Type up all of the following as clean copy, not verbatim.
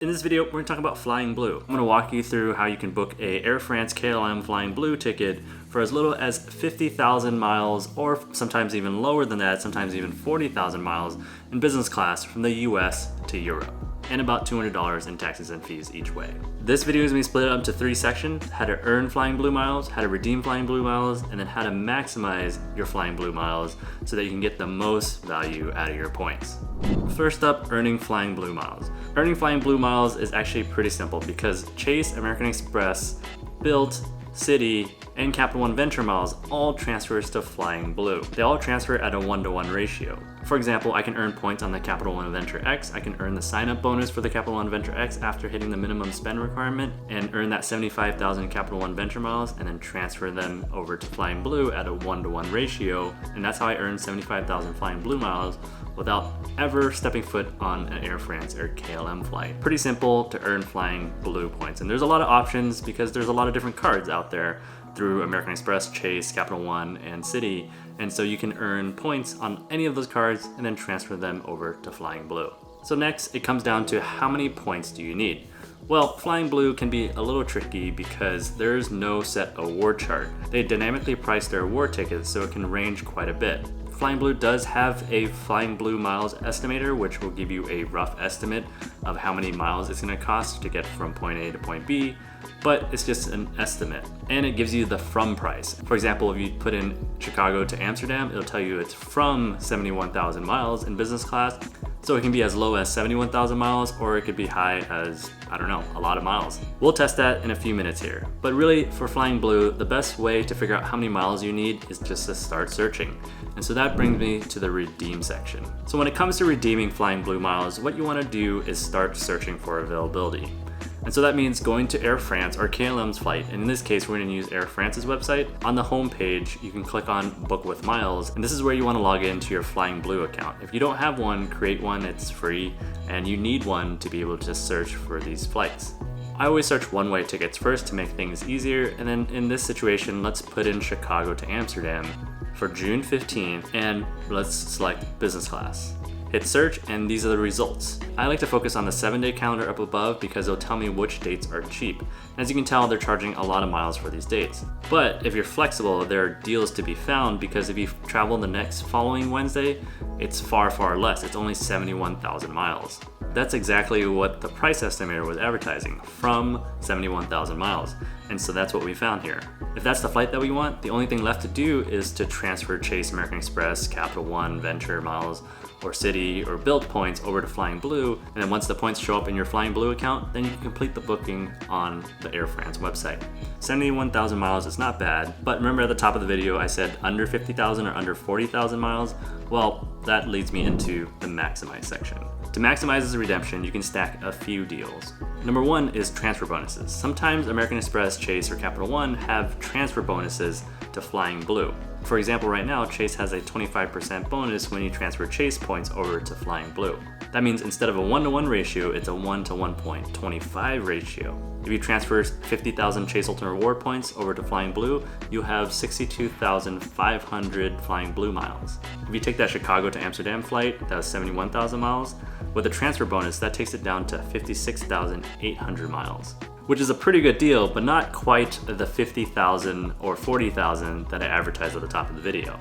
In this video, we're going to talk about Flying Blue. I'm going to walk you through how you can book a Air France KLM Flying Blue ticket for as little as 50,000 miles, or sometimes even lower than that, sometimes even 40,000 miles in business class from the US to Europe, and about $200 in taxes and fees each way. This video is going to be split up into 3 sections: how to earn Flying Blue miles, how to redeem Flying Blue miles, and then how to maximize your Flying Blue miles so that you can get the most value out of your points. First up, earning Flying Blue miles. Earning Flying Blue miles is actually pretty simple because Chase, American Express, Bilt, Citi, and Capital One Venture miles all transfers to Flying Blue. They all transfer at a 1-to-1 ratio. For example, I can earn points on the Capital One Venture X. I can earn the sign-up bonus for the Capital One Venture X after hitting the minimum spend requirement and earn that 75,000 Capital One Venture miles and then transfer them over to Flying Blue at a 1-to-1 ratio. And that's how I earn 75,000 Flying Blue miles without ever stepping foot on an Air France or KLM flight. Pretty simple to earn Flying Blue points. And there's a lot of options because there's a lot of different cards out there through American Express, Chase, Capital One, and Citi. And so you can earn points on any of those cards and then transfer them over to Flying Blue. So next, it comes down to how many points do you need? Well, Flying Blue can be a little tricky because there's no set award chart. They dynamically price their award tickets, so it can range quite a bit. Flying Blue does have a Flying Blue miles estimator, which will give you a rough estimate of how many miles it's going to cost to get from point A to point B, but it's just an estimate. And it gives you the from price. For example, if you put in Chicago to Amsterdam, it'll tell you it's from 71,000 miles in business class. So it can be as low as 71,000 miles, or it could be high as, I don't know, a lot of miles. We'll test that in a few minutes here. But really, for Flying Blue, the best way to figure out how many miles you need is just to start searching. And so that brings me to the redeem section. So when it comes to redeeming Flying Blue miles, what you want to do is start searching for availability. And so that means going to Air France or KLM's flight. And in this case, we're going to use Air France's website. On the home page, you can click on Book with Miles, and this is where you want to log into your Flying Blue account. If you don't have one, create one. It's free, and you need one to be able to search for these flights. I always search one-way tickets first to make things easier, and then in this situation, let's put in Chicago to Amsterdam for June 15th, and let's select business class. Hit search, and these are the results. I like to focus on the 7-day calendar up above because it'll tell me which dates are cheap. As you can tell, they're charging a lot of miles for these dates. But if you're flexible, there are deals to be found because if you travel the next following Wednesday, it's far, far less. It's only 71,000 miles. That's exactly what the price estimator was advertising, from 71,000 miles. And so that's what we found here. If that's the flight that we want, the only thing left to do is to transfer Chase, American Express, Capital One, Venture miles, or Citi, or Bilt points over to Flying Blue. And then once the points show up in your Flying Blue account, then you can complete the booking on the Air France website. 71,000 miles is not bad, but remember at the top of the video I said under 50,000 or under 40,000 miles? Well, that leads me into the maximize section. To maximize this redemption, you can stack a few deals. Number 1 is transfer bonuses. Sometimes American Express, Chase, or Capital One have transfer bonuses to Flying Blue. For example, right now, Chase has a 25% bonus when you transfer Chase points over to Flying Blue. That means instead of a 1-to-1 ratio, it's a 1-to-1.25 ratio. If you transfer 50,000 Chase Ultimate Reward points over to Flying Blue, you have 62,500 Flying Blue miles. If you take that Chicago to Amsterdam flight, that was 71,000 miles, with a transfer bonus, that takes it down to 56,800 miles. Which is a pretty good deal, but not quite the 50,000 or 40,000 that I advertised at the top of the video.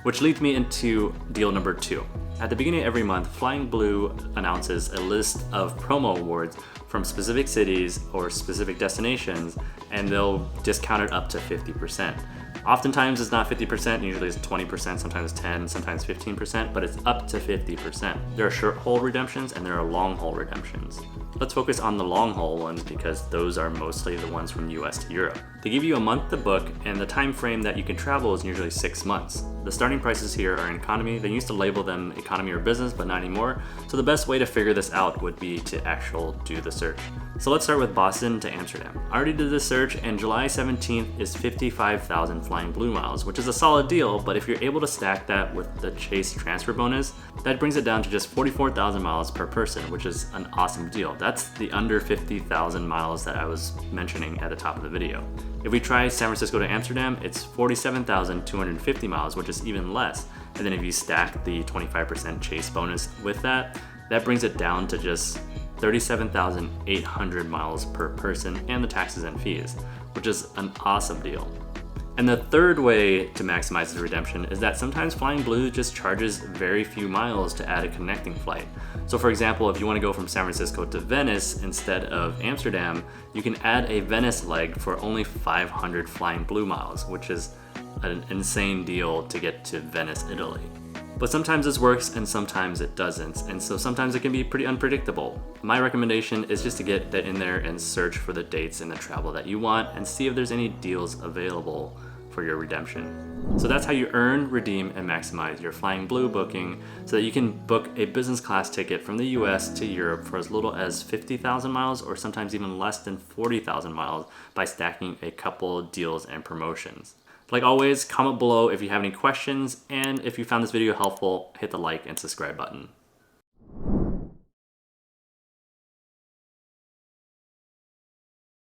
Which leads me into deal number 2. At the beginning of every month, Flying Blue announces a list of promo awards from specific cities or specific destinations, and they'll discount it up to 50%. Oftentimes it's not 50%, usually it's 20%, sometimes 10, sometimes 15%, but it's up to 50%. There are short haul redemptions and there are long haul redemptions. Let's focus on the long haul ones because those are mostly the ones from US to Europe. They give you a month to book, and the time frame that you can travel is usually 6 months. The starting prices here are in economy. They used to label them economy or business, but not anymore. So the best way to figure this out would be to do the search. So let's start with Boston to Amsterdam. I already did this search, and July 17th is 55,000 Flying Blue miles, which is a solid deal, but if you're able to stack that with the Chase transfer bonus, that brings it down to just 44,000 miles per person, which is an awesome deal. That's the under 50,000 miles that I was mentioning at the top of the video. If we try San Francisco to Amsterdam, it's 47,250 miles, which is even less. And then if you stack the 25% Chase bonus with that, that brings it down to just 37,800 miles per person and the taxes and fees, which is an awesome deal. And the third way to maximize the redemption is that sometimes Flying Blue just charges very few miles to add a connecting flight. So for example, if you want to go from San Francisco to Venice instead of Amsterdam, you can add a Venice leg for only 500 Flying Blue miles, which is an insane deal to get to Venice, Italy. But sometimes this works and sometimes it doesn't, and so sometimes it can be pretty unpredictable. My recommendation is just to get in there and search for the dates and the travel that you want and see if there's any deals available for your redemption. So that's how you earn, redeem, and maximize your Flying Blue booking so that you can book a business class ticket from the US to Europe for as little as 50,000 miles or sometimes even less than 40,000 miles by stacking a couple deals and promotions. Like always, comment below if you have any questions, and if you found this video helpful, hit the like and subscribe button.